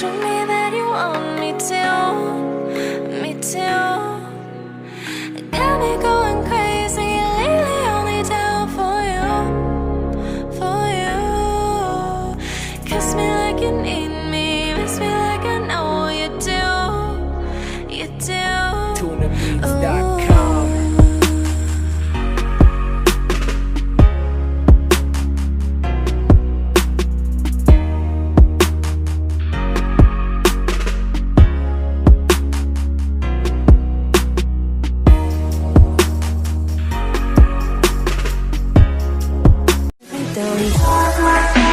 show me that you want me to, me too. Got me going crazy lately, only down for you, for you. Kiss me like you need me, miss me like I know you do, you do. TunaBeats.com. Don't talk like that.